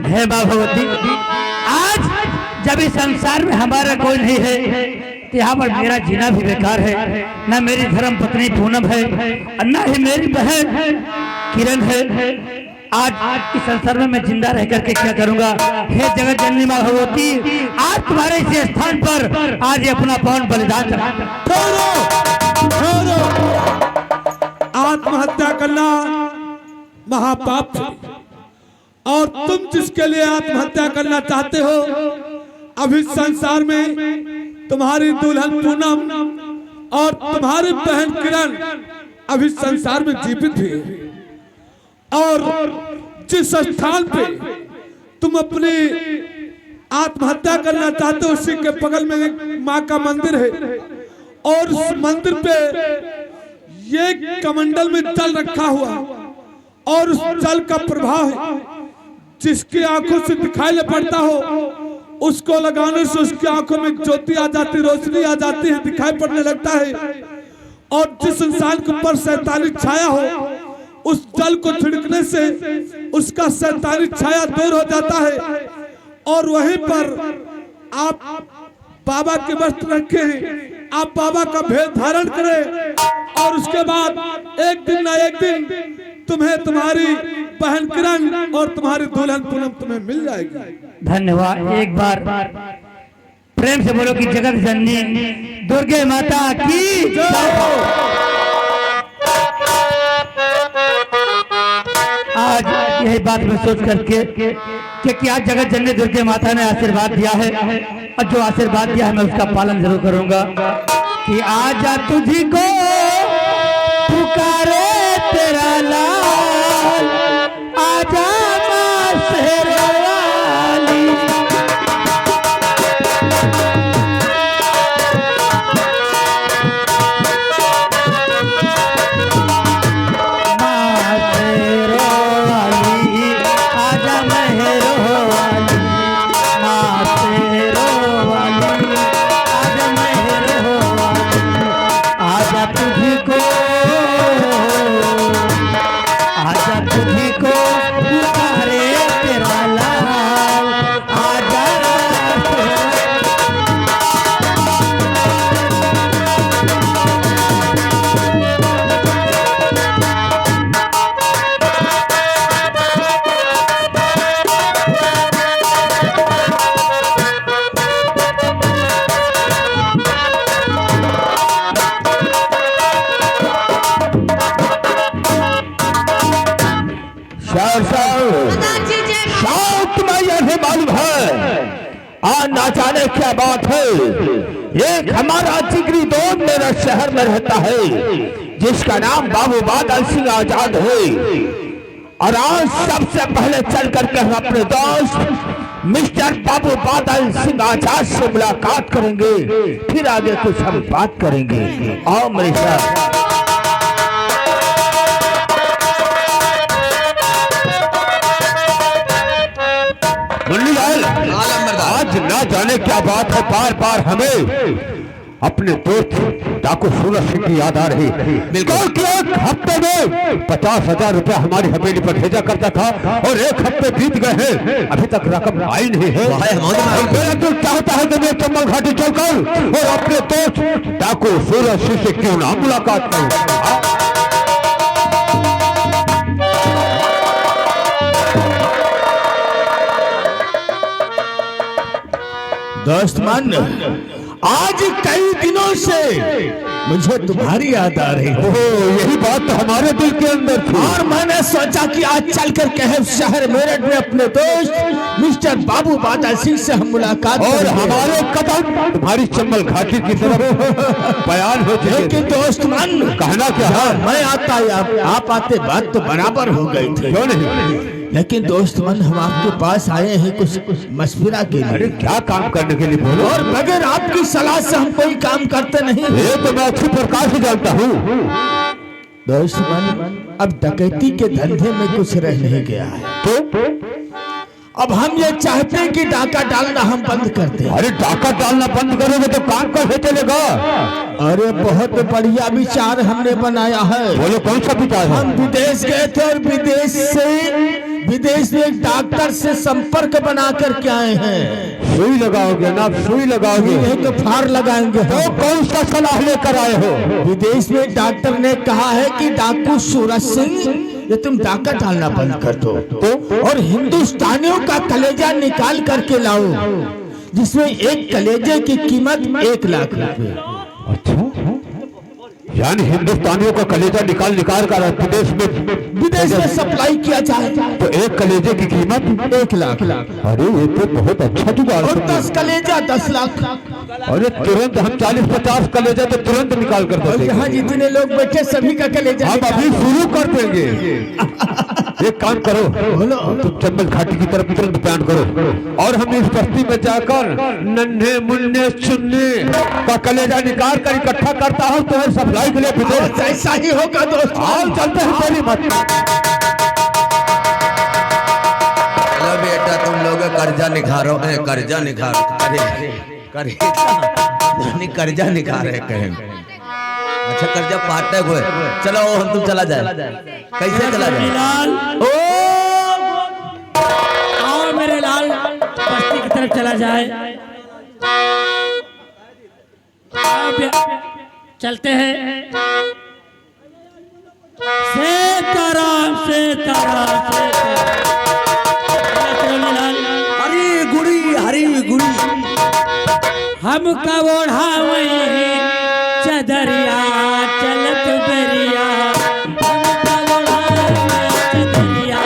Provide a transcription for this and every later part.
हे माँ भगवती, आज जब इस संसार में हमारा कोई नहीं है तो यहाँ पर मेरा जीना भी बेकार है। न मेरी धर्म पत्नी पूनम है और न ही मेरी बहन किरण है। आज इस संसार में मैं जिंदा रह करके क्या करूंगा। हे जगत जननी माँ भगवती, आज तुम्हारे इस स्थान पर आज अपना पवन बलिदान आत्महत्या करना महापाप है और तुम जिसके लिए आत्महत्या करना चाहते हो, अभी संसार में तुम्हारी दुल्हन पूनम और तुम्हारी बहन किरण अभी संसार में जीवित भी है। और जिस स्थान पे तुम अपनी आत्महत्या करना चाहते हो, उसी के बगल में एक माँ का मंदिर है और उस मंदिर पे ये कमंडल में जल रखा हुआ और उस जल का प्रभाव है, जिसकी आंखों से दिखाई न पड़ता हो उसको लगाने से उसकी आंखों में ज्योति आ जाती, रोशनी आ जाती है, दिखाई पड़ने लगता है। और जिस इंसान के ऊपर शैतानी छाया हो, उस जल को छिड़कने से उसका शैतानी छाया दूर हो जाता है। और वहीं पर आप बाबा के वस्त्र रखे हैं, आप बाबा का भेद धारण करें और उसके बाद एक दिन ना एक दिन तुम्हें तुम्हारी बहन किरण और तुम्हारी दुल्हन पूनम तुम्हें मिल जाएगी। धन्यवाद। एक बार प्रेम से बोलो कि जगत जननी दुर्गे माता की जय। आज यही बात मैं सोच करके कि आज जगत जननी दुर्गे माता ने आशीर्वाद दिया है और जो आशीर्वाद दिया है मैं उसका पालन जरूर करूंगा कि आजा तुझी को पुकारे तेरा लाल, आजा मां शेरवाली। मां शेरवाली आजा मेहरवाली, मां शेरवाली आजा मेहरवाली, आजा तुझी को पुकारे तेरा लाल, आजा मालूम है आज ना जाने क्या बात है। एक हमारा जिगरी दोस्त मेरा शहर में रहता है जिसका नाम बाबू बादल सिंह आजाद है और आज सबसे पहले चल करके हम अपने दोस्त मिस्टर बाबू बादल सिंह आजाद से मुलाकात करेंगे, फिर आगे कुछ हम बात करेंगे। आओ मेरे साथ। आज ना जाने क्या बात है, बार बार हमें अपने दोस्त डाकू सूरज सिंह की याद आ रही। बिल्कुल एक हफ्ते में 50,000 रुपया हमारी हवेली पर भेजा करता था और एक हफ्ते बीत गए हैं, अभी तक रकम आई नहीं है। मेरा दिल चाहता है कि मैं चंबल घाटी चलकर और अपने दोस्त डाकू सूरज सिंह से क्यों ना मुलाकात करूं। दोस्त मान, आज कई दिनों से मुझे तुम्हारी याद आ रही है। यही बात तो हमारे दिल के अंदर थी और मैंने सोचा कि आज चलकर कहे शहर मेरठ में अपने दोस्त मिस्टर बाबू बादल सिंह से हम मुलाकात और हमारे कदम तुम्हारी चंबल घाटी की तरफ बयान हो जाए। लेकिन दोस्त मान, कहना क्या है, मैं आता आप आते बात तो बराबर हो गई थी। क्यों नहीं? लेकिन दोस्त मन, हम आपके पास आए हैं कुछ मशवरा के लिए। अरे क्या काम करने के लिए बोलो। और बगैर आपकी सलाह से हम कोई काम करते नहीं। ये तो मैं अच्छी प्रकार से जानता हूँ। दोस्त मन, अब डकैती के धंधे में कुछ रह नहीं गया है, तो अब हम ये चाहते हैं कि डाका डालना हम बंद कर दें। अरे डाका डालना बंद करोगे तो काम कैसे चलेगा? अरे बहुत बढ़िया विचार हमने बनाया है। बोलो कौन सा विचार है? हम विदेश गए थे और विदेश से विदेश में एक डॉक्टर से संपर्क बना करके आए हैं। सुई लगाओगे ना, सुई लगाओगे तो फार लगाएंगे। तो कौन सा सलाह लेकर आए हो? विदेश में एक डॉक्टर ने कहा है कि डाकू सूरज सिंह ये तुम डाका डालना बंद कर दो और हिंदुस्तानियों का कलेजा निकाल करके लाओ, जिसमें एक कलेजे की कीमत 1 लाख रुपए। अच्छा, यानी हिंदुस्तानियों का कलेजा निकाल कर विदेश में सप्लाई किया जाए तो एक कलेजे की कीमत 1 लाख। अरे ये तो बहुत अच्छा जुगाड़। और 10 कलेजा 10 लाख। अरे तुरंत हम 40-50 कलेजा तो तुरंत निकाल कर देंगे। यहाँ जितने लोग बैठे सभी का कलेजा हम अभी शुरू कर देंगे। एक काम करो, तुम चंबल घाटी की तरफ तुरंत बयान करो और हम इस बस्ती में जाकर नन्हे मुन्ने चुन्ने का कलेजा निकाल कर इकट्ठा करता हूँ तुम्हें सप्लाई के लिए विदेश। ऐसा ही होगा दोस्त। आओ चलते हैं, तेरी मत। चलो बेटा तुम लोग कर्जा निखारो, कर्जा निखारो कर्जा निखारे कहें। अच्छा कर्जा पाटे हुए, चलो हम तुम चला जाए। कैसे चला जाए? ओ आओ मेरे लाल, बस्ती की तरफ चला जाए। चलते हैं। सीताराम सीताराम हरी गुड़ी हम का ओढ़ा वही चदरिया चलत बेरिया, हम का ओढ़ा चदरिया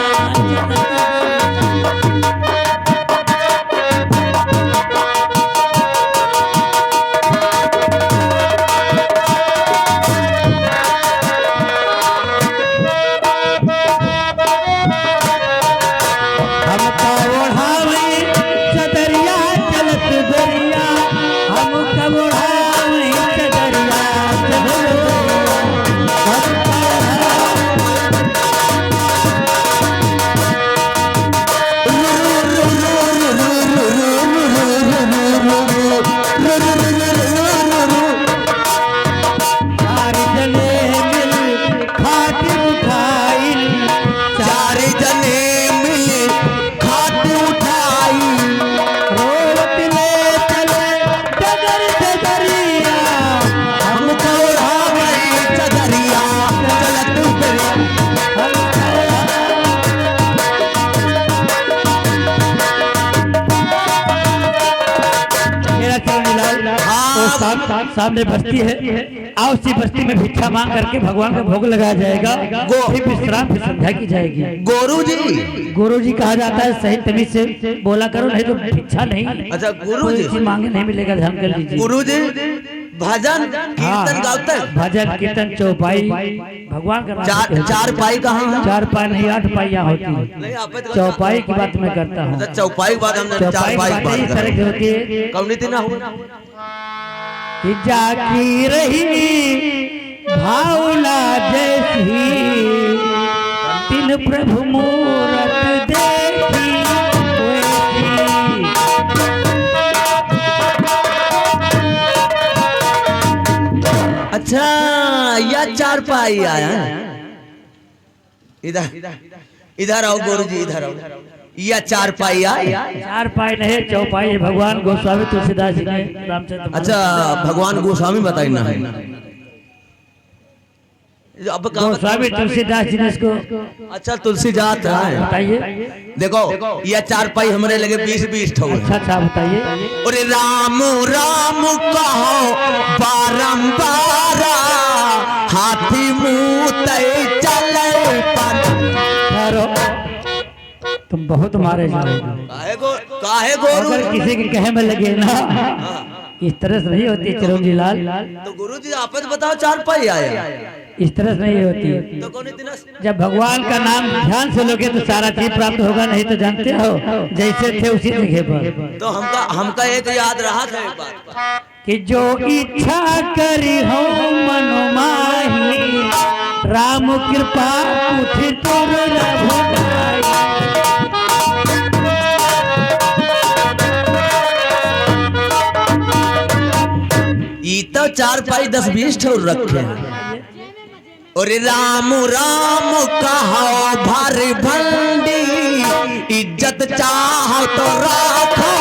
चलत सामने बस्ती है। आओ उसी बस्ती में भिक्षा मांग करके भगवान का भोग लगाया जाएगा। फिर विश्राम फिर संध्या की जाएगी। गुरु जी कहा जाता है, सही तमीज से बोला करो नहीं तो भिक्षा नहीं। अच्छा गुरु जी मांगे नहीं मिलेगा, ध्यान कर लीजिए। गुरु जी भजन कीर्तन गाते हैं? भजन कीर्तन चौपाई भगवान का चार पाई कहाँ है? 4 पाई नहीं 8 पाइयाँ होती है। चौपाई की बात मैं करता हूँ। चौपाई की बात हमने 4 पाई की बात तरह की होती है। कौनी थी ना कि जाकी रही भावना जैसी तिन प्रभु मूरत देखी वैसी। अच्छा यह 4 पाई आया। इधर आओ गुरु जी, इधर आओ। यह 4 पाई आया। 4 पाई नहीं चौपाई है। भगवान गोस्वामी तुलसीदास जी ने रामचंद्र। अच्छा भगवान गोस्वामी बताई ना है। अब गोस्वामी तुलसीदास जी ने इसको। अच्छा तुलसी जात है, बताइए। देखो यह 4 पाई हमारे लगे 20-20 ठो। अच्छा बताइए। अरे राम राम कहो बारंबार, हाथी मुँह चले तुम बहुत मारे जाओगे। काहे गोरु? अगर किसी के कहे में लगे ना इस तरह से नहीं होती चिरंजी लाल। तो गुरु जी आप बताओ 4 पाई आया। इस तरह से नहीं होती। तो कौन जब भगवान का नाम ध्यान से लोगे तो सारा चीज प्राप्त होगा। नहीं तो जानते हो जैसे थे उसी जगह पर। तो हमका एक याद रहा था एक बात कि जो इच्छा करी हो मनोमाही, राम कृपा उठ तुर रघुनाई। ई तो 4 पाई 10-20 ठो रखे हैं। और राम राम कहो भारी भंडी, इज्जत चाहो तो राखो।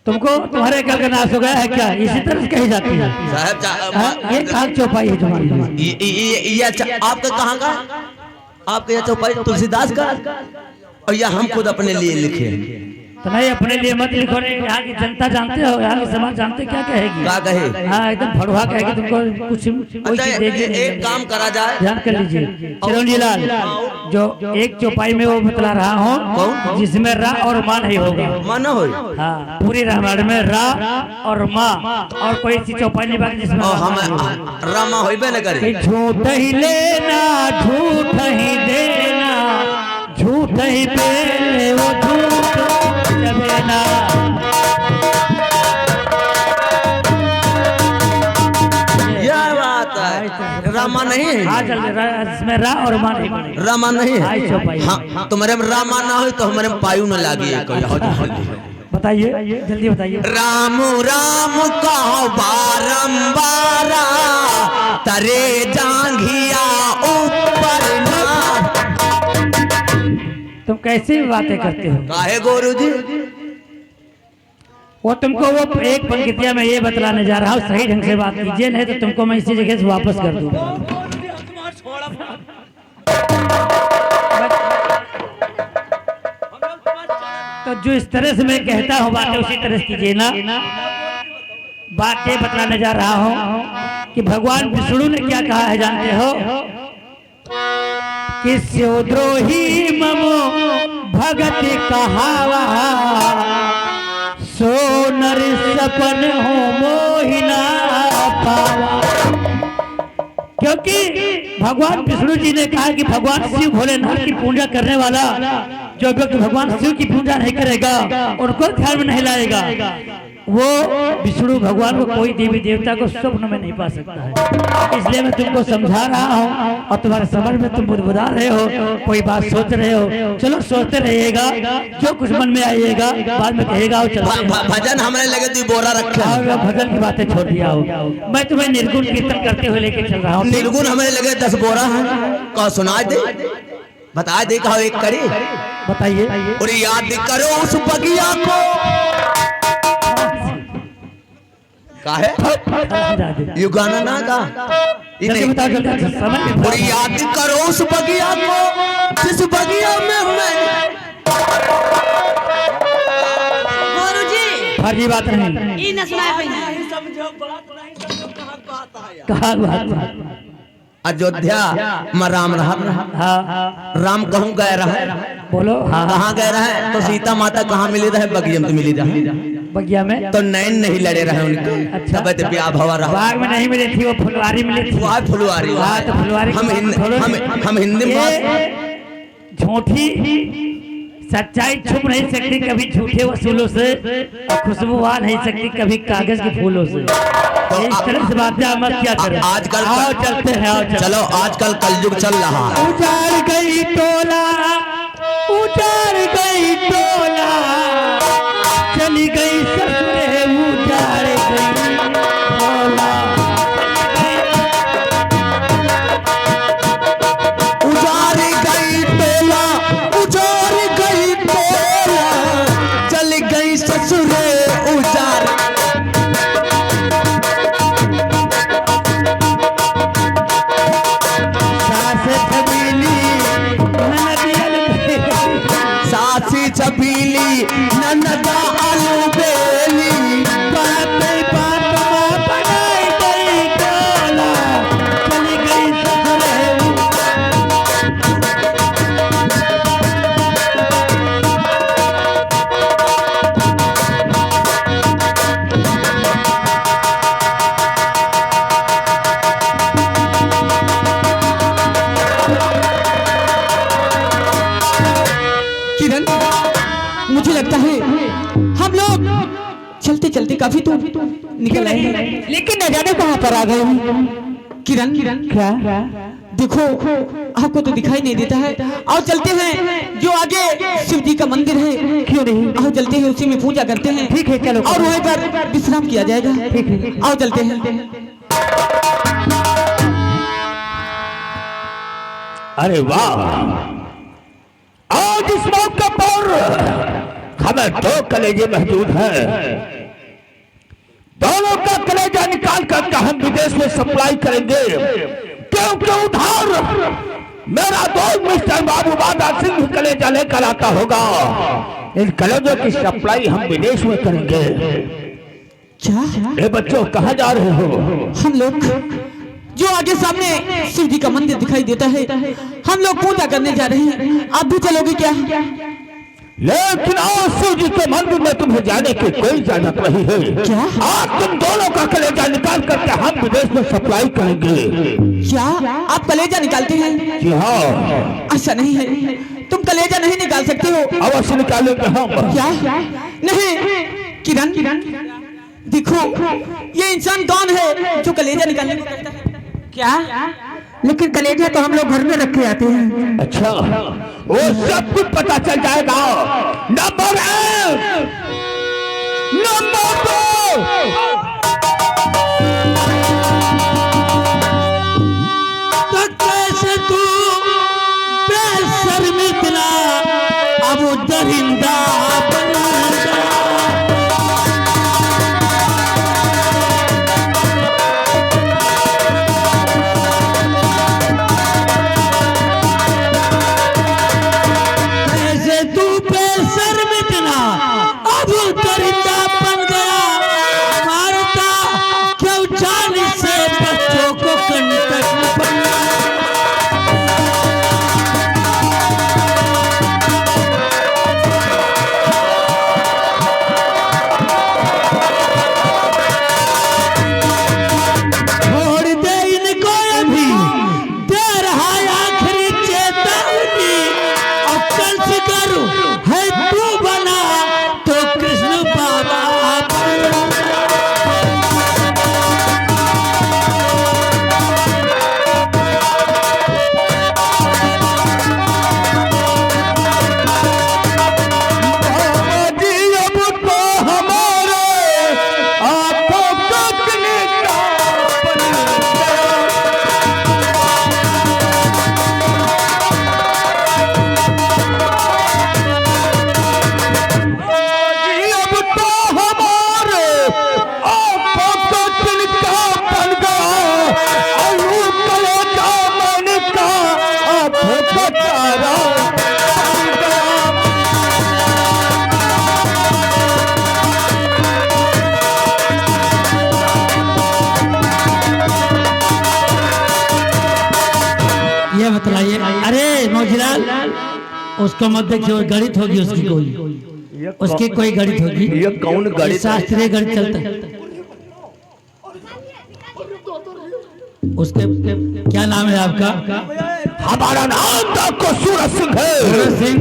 तुमको तुम्हारे घर का नाश हो गया है क्या? इसी तरह से कही जाती है। साहब ये कहाँ चौपाई है तुम्हारी? आपका कहाँ का? आपके यहाँ चौपाई तुलसीदास का, और या हम खुद अपने लिए लिखे? तो नहीं, अपने लिए मत लिखो। नहीं, यहाँ की जनता जानते हो, यहाँ की समाज जानते क्या कहेगी? क्या कहे? हाँ, एकदम भड़वा कहेगी तुमको कुछ कोई अच्छा, चीज देगी नहीं। एक काम करा जाए, ध्यान कर लीजिए चिरंजी लाल, जो एक चौपाई में वो बतला रहा हूँ जिसमें रा और माँ नहीं होगा। माना हो? हाँ, पूरी रामायण में रा और माँ और कोई ऐसी चौपाई नहीं बाकी जिसमें हम रामा होइबे न करे। झूठ ही लेना झूठ ही देना, झूठ ही पे वो झूठ चबेना। यह बात है, रामा नहीं है। हाँ चल, इसमें रा और माँ नहीं बनेगा। रामा नहीं हाँ, है। चौपाई। हाँ, तुम्हारे में रामा ना हो तो हमारे में पायु न लागी। बताइए, जल्दी बताइए। राम राम कहो बारंबार, तरे जांघिया ऊपर ना। तुम कैसी बातें करते हो? काहे गुरुजी? वो तुमको वो एक पंक्तिया में ये बतलाने जा रहा हूँ, सही ढंग से बात कीजिए, नहीं तो तुमको मैं इसी जगह से वापस कर दूंगा। तो जो इस तरह से मैं कहता हूँ बातें उसी तरह से कीजिए ना। बात ये बतलाने जा रहा हूँ कि भगवान विष्णु ने क्या कहा है जानते हो? कि स्योद्रोही ममो भगत कहावा, सो नर सपन हो मोहिना पावा। क्योंकि भगवान विष्णु जी ने कहा कि भगवान शिव भोलेनाथ की पूजा करने वाला जो व्यक्ति भगवान शिव की पूजा नहीं करेगा, उनको ध्यान में नहीं लाएगा, वो विष्णु भगवान को कोई देवी देवता को स्वप्न में नहीं पा सकता है। इसलिए मैं तुमको समझा रहा हूँ और तुम्हारे समझ में तुम बुदबुदा रहे हो, कोई बात सोच रहे हो। चलो सोचते रहिएगा, जो कुछ मन में आइएगा बाद में कहेगा। भजन हमारे लगे तू बोरा रखा, भजन की बातें छोड़ दिया हो। मैं तुम्हें निर्गुण कीर्तन करते हुए लेके चल रहा हूँ। निर्गुण हमारे लगे 10 बोरा है। कहो सुना दे, बता दे, कहो एक करे। बताइए। और याद करो उस बगिया को, काहे? ये गाना ना गा, और याद करो उस बगिया को जिस बगिया में मैं। गुरुजी फर्जी बात नहीं, ई न सुनाए पहिना। कहाँ बात? अयोध्या में राम रहा। हाँ, राम कहूँ गए रहा, बोलो। हाँ, कहाँ गए रहे? तो सीता माता कहाँ मिली रहे? बगिया में मिली रहे। बगिया में तो नैन नहीं लड़े रहे उनके। अच्छा, ब्याह भवा रहा। बाग में नहीं मिली थी, वो फुलवारी मिली थी। वह फुलवारी। हाँ, तो फुलवारी हम हिंदी में झूठी सच्चाई छुप नहीं सकती कभी झूठे वसूलों से, और खुशबू आ नहीं सकती कभी कागज के फूलों से। तो इस तरह से बातें मत क्या करें। आजकल आओ चलते हैं, आओ चलो, आजकल कलयुग चल रहा। उजाड़ गई टोला, उजाड़ गई टोला, चली गई ससुरे उजाड़ गई टोला। उजाड़ गई टोला, उजाड़ गई टोला, चली गई ससुरे उजाड़। सासी छबीली ननदा आलू बेली, बातें बात में बनाई गई टोला, चली गई ससुरे। किरण, मुझे लगता है हम लोग चलते चलते काफी दूर निकल आए हैं, लेकिन न जाने कहाँ पर आ गए हम। किरण, क्या देखो, आपको तो दिखाई नहीं देता है। आओ चलते हैं, जो आगे शिव जी का मंदिर है, क्यों नहीं, आओ चलते हैं, उसी में पूजा करते हैं। ठीक है, चलो। और वहीं पर विश्राम किया जाएगा। ठीक है, आओ चलते हैं। अरे वाह, आज इस मौके पर हमें दो कलेजे मौजूद हैं। दोनों का कलेजा निकाल कर हम विदेश में सप्लाई करेंगे, क्योंकि उधार मेरा दोस्त मिस्टर बाबू बादा सिंह कलेजा लेकर आता होगा। इन कलेजों की सप्लाई हम विदेश में करेंगे। क्या ये बच्चों कहाँ जा रहे हो? हम लोग जो आगे सामने शिव जी का मंदिर दिखाई देता है, हम लोग पूजा करने जा रहे हैं। आप भी चलोगे क्या? लेकिन आज शिव जी के मंदिर में तुम्हें जाने की कोई इजाजत नहीं है। क्या? आज तुम दोनों का कलेजा निकाल करके हम विदेश में सप्लाई करेंगे। क्या आप कलेजा निकालते हैं? जी हाँ। ऐसा नहीं है, तुम कलेजा नहीं निकाल सकते हो। अवश्य निकालेंगे हम। क्या? नहीं किरण, देखो ये इंसान कौन है जो कलेजा निकालने को कहता है? क्या? लेकिन कलेजा तो हम लोग घर में रखे आते हैं। अच्छा, वो सब कुछ पता चल जाएगा। नंबर 1, नंबर 2, तो कैसे तू बेशर्मी इतना अब दरिंदा बन गया। ये बतलाइए, अरे मौजीलाल उसको मत देखिए, गणित होगी उसकी, कोई उसकी कोई गणित होगी। ये कौन गणित? शास्त्रीय गणित चलता है। उसके क्या नाम है आपका? हमारा नाम तो सूरज सिंह है। सूरज सिंह,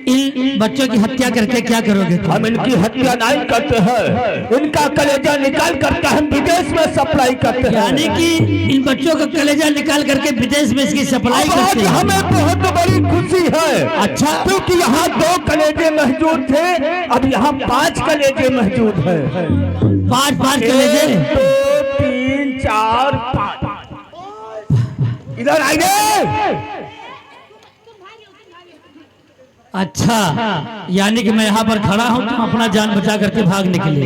इन बच्चों की हत्या करके क्या करोगे? हम इनकी हत्या नहीं करते हैं, इनका कलेजा निकाल करके हम विदेश में सप्लाई करते हैं। यानी कि इन बच्चों का कलेजा निकाल करके विदेश में इसकी सप्लाई करते हैं। हमें बहुत बड़ी खुशी है। अच्छा, क्योंकि यहाँ 2 कलेजे मौजूद थे, अब यहाँ 5 कलेजे मौजूद है। 5 कलेजे? 1, 2, 3, 4, 5। इधर आइए। अच्छा, यानी कि मैं यहाँ पर खड़ा हूँ, तुम अपना जान बचा करके भाग निकले।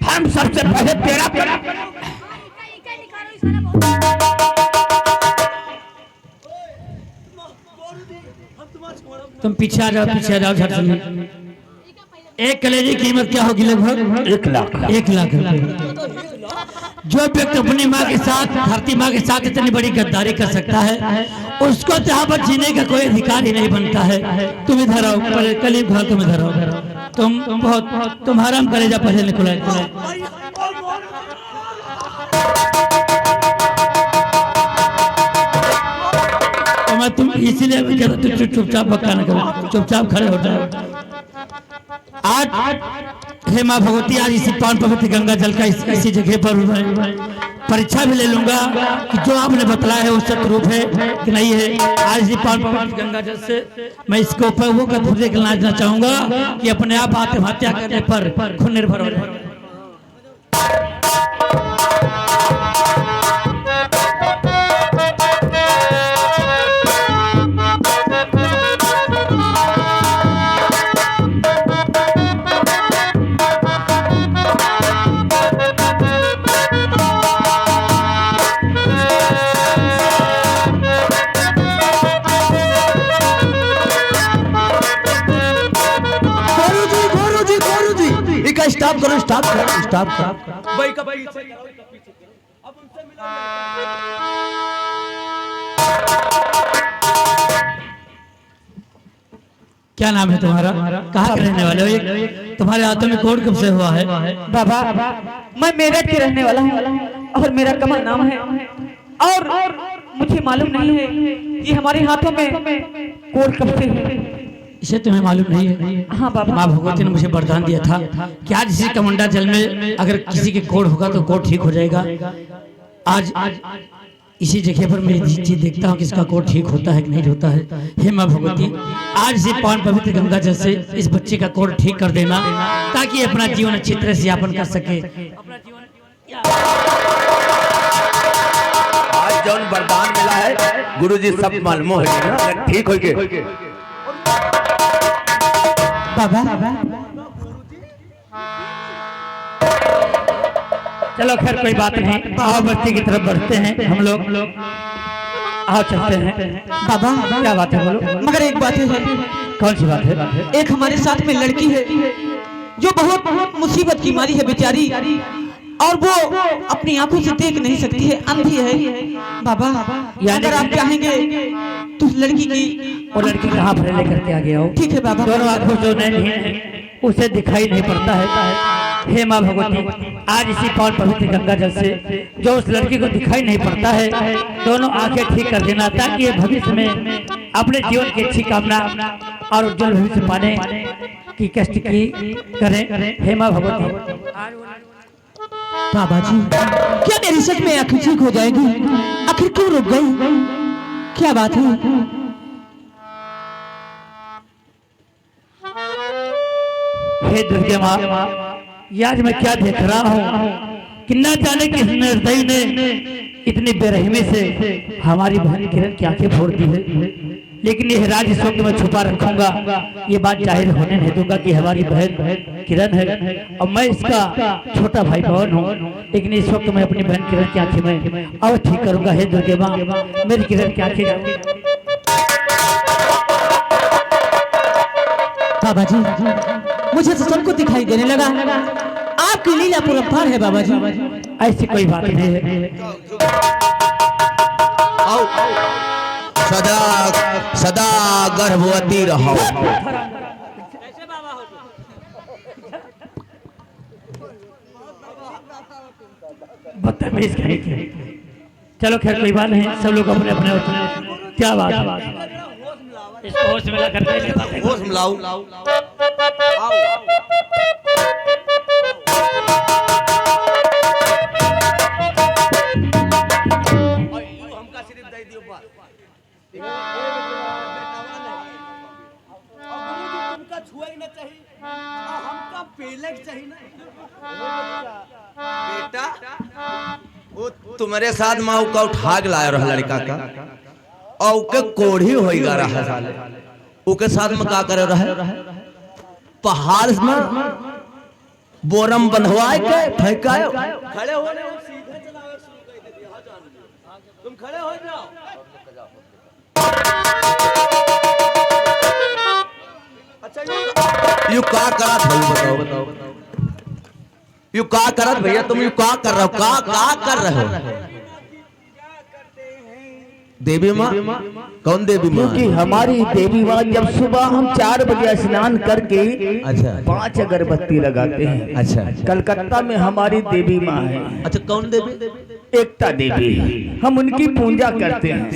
हम सबसे पहले तेरा तुम पीछे आ जाओ, पीछे आ जाओ झट से। एक कलेजे की कीमत क्या होगी? लगभग 1 लाख। 1 लाख रुपए। जो व्यक्ति अपनी माँ के साथ, धरती माँ के साथ इतनी बड़ी गद्दारी कर सकता है, उसको यहाँ पर जीने का कोई अधिकार ही नहीं बनता है। तुम इधर आओ, कलीम खान तुम इधर आओ। तुम बहुत तुम्हारा कलेजा पहले निकला। तो मैं तुम इसीलिए कहता तुम चुपचाप बक्का न करो, चुपचाप खड़े हो जाओ। आज हे माँ भगवती, आज इसी पावन पवित्र गंगा जल का इसी जगह पर परीक्षा भी ले लूंगा कि जो आपने बतलाया है वो सत्य रूप है कि नहीं है। आज इसी पावन पवित्र गंगा जल से मैं इसके ऊपर वो कथुरे के नाचना चाहूंगा कि अपने आप आत्महत्या करने पर खुद निर्भर हो जाए। है स्टॉप करो, स्टॉप करो, स्टॉप करो। भाई का पीछे अब उनसे मिला। क्या नाम है तुम्हारा? कहाँ के रहने वाले हो? ये तुम्हारे हाथों में कोड कब से हुआ है? बाबा मैं मेरठ के रहने वाला हूँ और मेरा कमल नाम है और मुझे मालूम नहीं है कि हमारे हाथों में कोड कब से है। इसे तुम्हें मालूम नहीं है? हाँ बाबा। माँ भगवती ने मुझे वरदान दिया था कि आज इसी कमंडा जल में अगर किसी के कोड होगा तो कोड ठीक हो जाएगा। आज इसी जगह पर मैं चीज देखता हूँ कि इसका कोड ठीक होता है कि नहीं होता है। हे माँ भगवती, आज इसी पावन पवित्र गंगा जल से इस बच्चे का कोड ठीक कर देना ताकि ये अपना जीवन अच्छी तरह से यापन कर सके। आज जौन वरदान मिला है गुरुजी सब मालूम हो गया ना, ठीक हो गए। बाबा चलो खैर कोई बात नहीं, आओ बस्ती की तरफ बढ़ते हैं हम लोग। आओ चलते हैं। बाबा क्या बात है बोलो? मगर एक बात है। कौन सी बात है? एक हमारे साथ में लड़की है जो बहुत मुसीबत की मारी है बेचारी, और वो अपनी आंखों से देख नहीं सकती है, अंधी है। बाबा अगर आप चाहेंगे तो उस लड़की की, वो लड़की कहाँ पर लेकर के आ गया हो? ठीक है बाबा। दोनों आंखों जो नहीं है उसे दिखाई नहीं पड़ता है। हे माँ भगवती, आज इसी पावन पवित्र गंगा जल से जो उस लड़की को दिखाई नहीं पड़ता है, दोनों आंखें ठीक कर देना ताकि ये भविष्य में अपने जीवन की अच्छी कामना और उज्जवल भविष्य पाने की कष्ट की करें। हे माँ भगवती। बाबा जी क्या मेरी सच में आंखें ठीक हो जाएगी? आखिर क्यों रुक गई? क्या बात है? हे दुर्गे माँ, ये आज मैं क्या देख रहा हूँ कि न जाने किस निर्दयी ने इतनी बेरहमी से हमारी बहन किरण की आंखें फोड़ दी है। लेकिन यह राज इस वक्त मैं छुपा रखूंगा, ये बात जाहिर होने नहीं दूंगा कि हमारी बहन किरण है और मैं इसका छोटा भाई पवन हूँ। लेकिन इस वक्त मैं अपनी बहन किरण की आंखें में अब ठीक करूंगा। हे दुर्गे माँ, मेरी किरण की आंखें। बाबा जी मुझे तो सब कुछ दिखाई देने लगा, आपकी लीला पुरंपार है बाबा जी। ऐसी कोई बात नहीं है। सदा सदा गर्भवती रहो। बदतमीज कहीं के। चलो खैर कोई बात नहीं, सब लोग अपने अपने। क्या बात है? इसको होश मिला करके होश मिलाओ। बेटा वो तुम्हारे साथ माँ का उठा के लाया रहा लड़का का और उके कोढ़ी होइगा रहा साले। उके साथ में का करे रहा पहाड़ में बोरम बंधवाए के फेंकाए। खड़े हो सीधे चलाओ शुरू कर देती हां जान तुम खड़े हो जाओ। अच्छा यू का करत भाई बताओ यू का करत भैया तुम यू का कर रहे हो? का कर रहे हो? देवी माँ? कौन देवी माँ? क्योंकि हमारी देवी माँ जब सुबह हम 4 बजे स्नान करके अच्छा 5 अगरबत्ती लगाते हैं। अच्छा कलकत्ता में हमारी देवी माँ है। अच्छा कौन देवी? एकता देवी, हम उनकी पूजा करते हैं।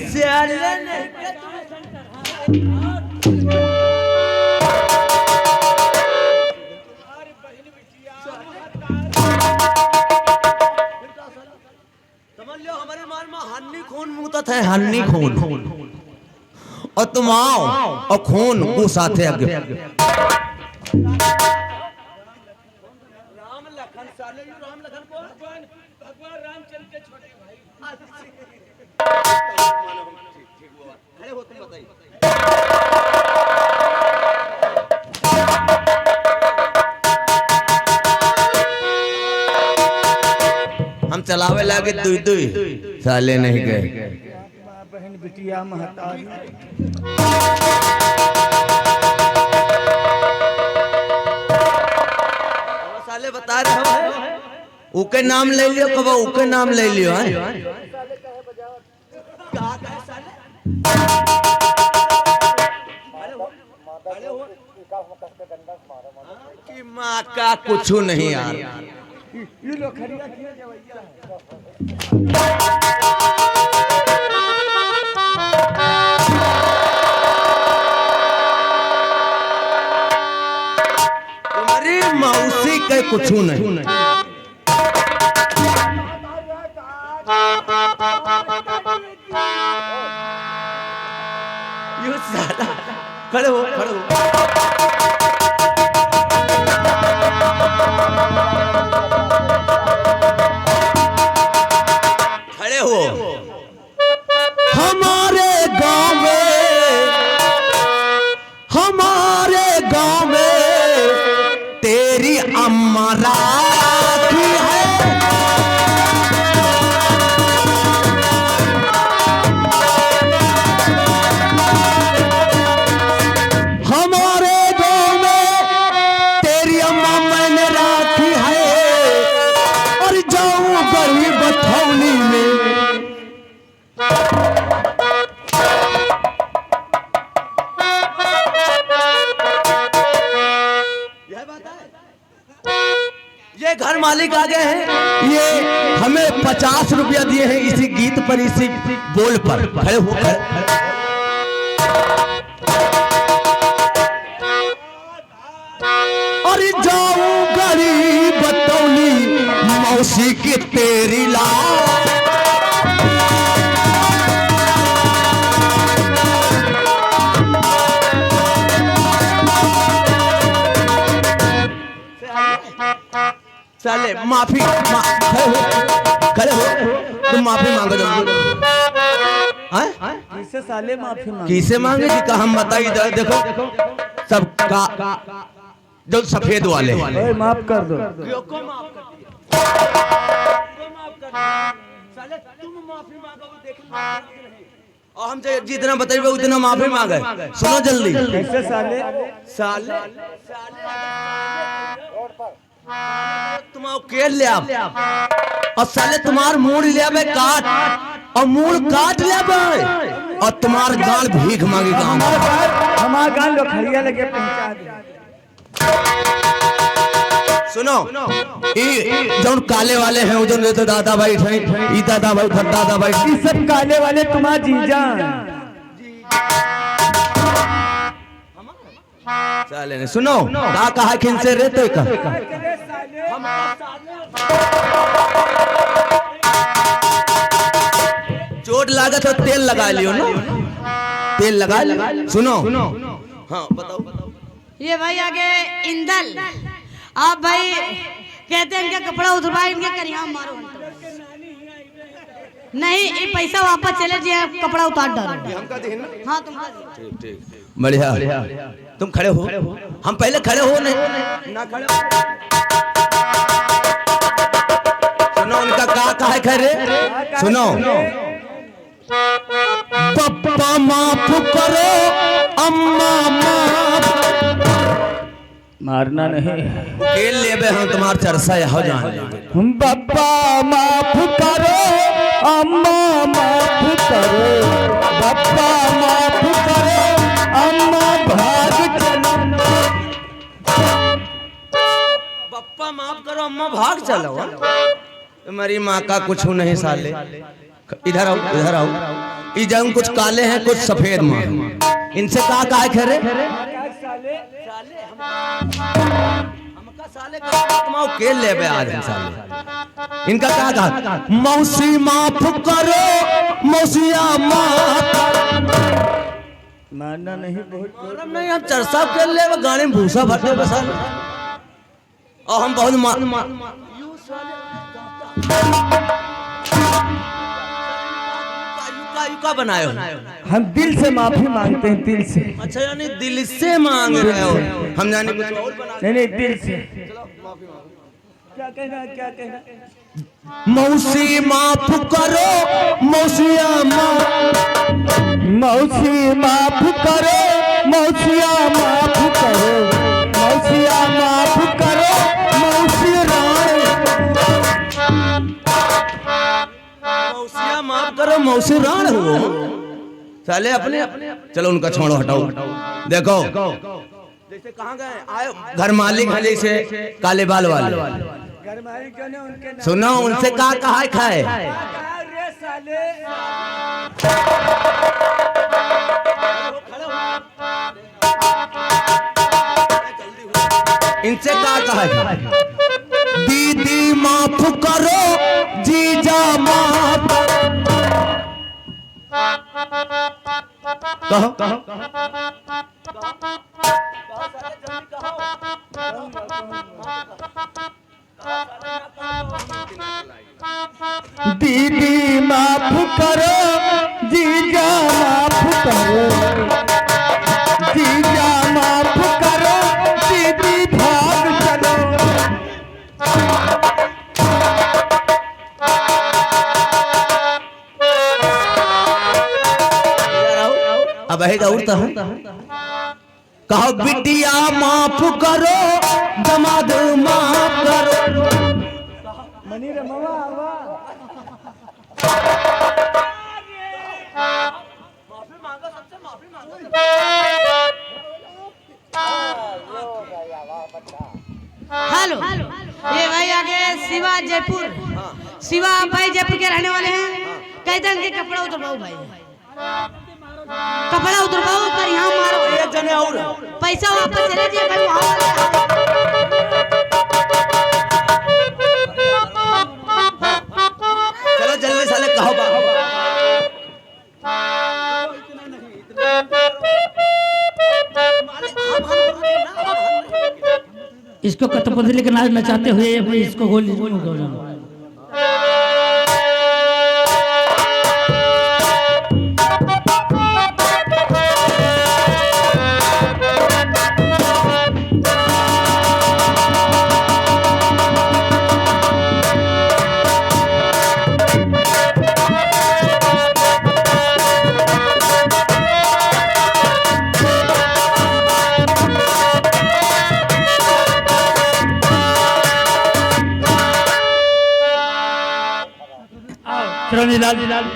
समझ लो हमारे मान में हन्नी खून मुतत है, हन्नी खून। और तुम आओ और खून को साथे आगे। राम लखन साले राम लखन को भगवान रामचंद्र के छोटे भाई। ठीक हुआ खड़े हो तुम बताइए। हम चलावे लागे दुई दुई साले नहीं गए। बहन बिटिया महतारी साले बता रहे हो उके नाम ले लियो, कब उके नाम ले लियो है कि माँ का कुछ नहीं यार। तुम्हारी मौसी के कुछ नहीं। यो साला खड़े हो खड़े हो। खड़े हो। हमारे गांव में तेरी अम्मा राखी है। हमारे गांव में तेरी अम्मा मैंने राखी है और जाऊं गरीब बथौली में। ये घर मालिक आ गए हैं, ये हमें 50 रुपया दिए हैं इसी गीत पर, इसी बोल पर। खड़े हो खड़े। अरे जाऊं गरीब बतौली मौसी की तेरी लाल। चले माफी खड़े हो तुम माफी मांगो जल्दी। किसे साले माफी मांगे? किसे मांगे जी का हम बताइए। इधर देखो सब का जो सफेद वाले हैं। माफ कर दो। और हम जितना बताइए उतना माफी मांगे। सुनो जल्दी। कैसे साले? साले तुम केल ले आप और साले तुम्हार मूड ले आवे काट और मूड काट ले आवे और तुम्हार गाल भीख मांगी गांव में। हमारा गाल लोखड़िया लगे पहुंचा दे। सुनो ई जौन काले वाले हैं वो जो तो दादा भाई थे ई दादा भाई उधर दादा भाई ये सब काले वाले तुम्हारा जीजा। साले ने सुनो का कहा किन से रहते का चोट लागत तो तेल लगा लियो ना, तेल लगा लियो। सुनो हाँ बताओ। ये भाई आगे इंदल आप भाई कहते हैं इनका कपड़ा उतरवा इनके करिया मारो। नहीं ये पैसा वापस चले जाए कपड़ा उतार डालो। हाँ तुमका ठीक बढ़िया। तुम खड़े हो, हम पहले खड़े हो नहीं ना खड़े हो। सुनो उनका का है खैरे। सुनो पप्पा माफ करो अम्मा माफ। मारना नहीं केल लेबे हम तुम्हार चरसा हो जान। पप्पा माफ करो अम्मा माफ करो। पप्पा माफ करो अम्मा भाग चलो। पप्पा माफ करो अम्मा भाग चलो। तुम्हारी माँ का कुछ नहीं साले। इधर आओ इधर आओ। ये जंग कुछ काले हैं कुछ सफेद माँ। इनसे का है खैरे। केल लेबे आज हम साले। इनका कहा मौसी माफ करो मौसिया माफ। मारना नहीं बहुत नहीं हम चरसा केल लेबे गाने में भूसा भरते बस। और हम बहुत युका बनाए हो। हम दिल से माफी मांगते हैं, दिल से। अच्छा यानी दिल से मांग रहे हो। हम जाने कुछ और बना। नहीं दिल से। क्या कहना क्या कहना। मौसी माफ करो मौसिया माफ। मौसी माफ करो मौसिया माफ करो। मौसिया माफ करो मौसी करो मौसी राण हो साले अपने चलो उनका छोड़ो हटाओ। देखो जैसे कहाँ गए आए घर मालिक है जैसे काले बाल वाले सुनो उनसे कहा खाए इनसे कहा है दीदी माफ करो जीजा माफ कहो दीदी माफ करो जीजा माफ करो जीजा माफ करो दीदी भाग चलो। अब है उड़ता हूँ कहो बिटिया माफ करो दमाद माफ करो। हेलो ये भाई आगे शिवा जयपुर शिवा भाई जयपुर के रहने वाले हैं। कहते हैं कि कपड़ा उतरवाओ भाई कपड़ा उतरवाओ कर यहाँ मारो एक जने और पैसा वापस चले जाइए भाई वहाँ चलो जल्दी साले कहो इसको कठपुतली के नाच नचाते हुए इसको गोली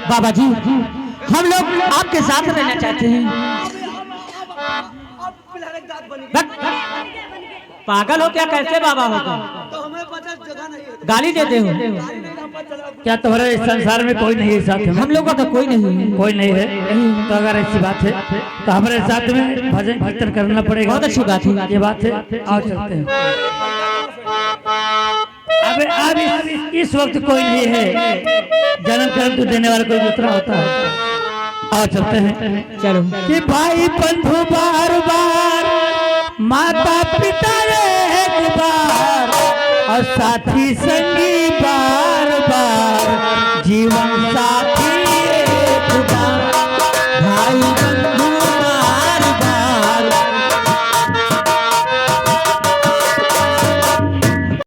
बाबा जी हम लोग आपके साथ रहना चाहते हैं। पागल हो क्या कैसे बाबा होगा गाली देते हो क्या तुम्हारे इस संसार में कोई नहीं है साथ में? हम लोगों का कोई नहीं है। कोई नहीं है तो अगर ऐसी बात है तो हमारे साथ में भजन कीर्तन करना पड़ेगा। बहुत अच्छी बात है ये बात है आओ चलते हैं। अब इस वक्त कोई नहीं है जन्म कर्म तो देने वाला कोई दूसरा होता है। आओ चलते हैं चलो कि भाई बंधु बार बार माता पिता एक बार और साथी संगी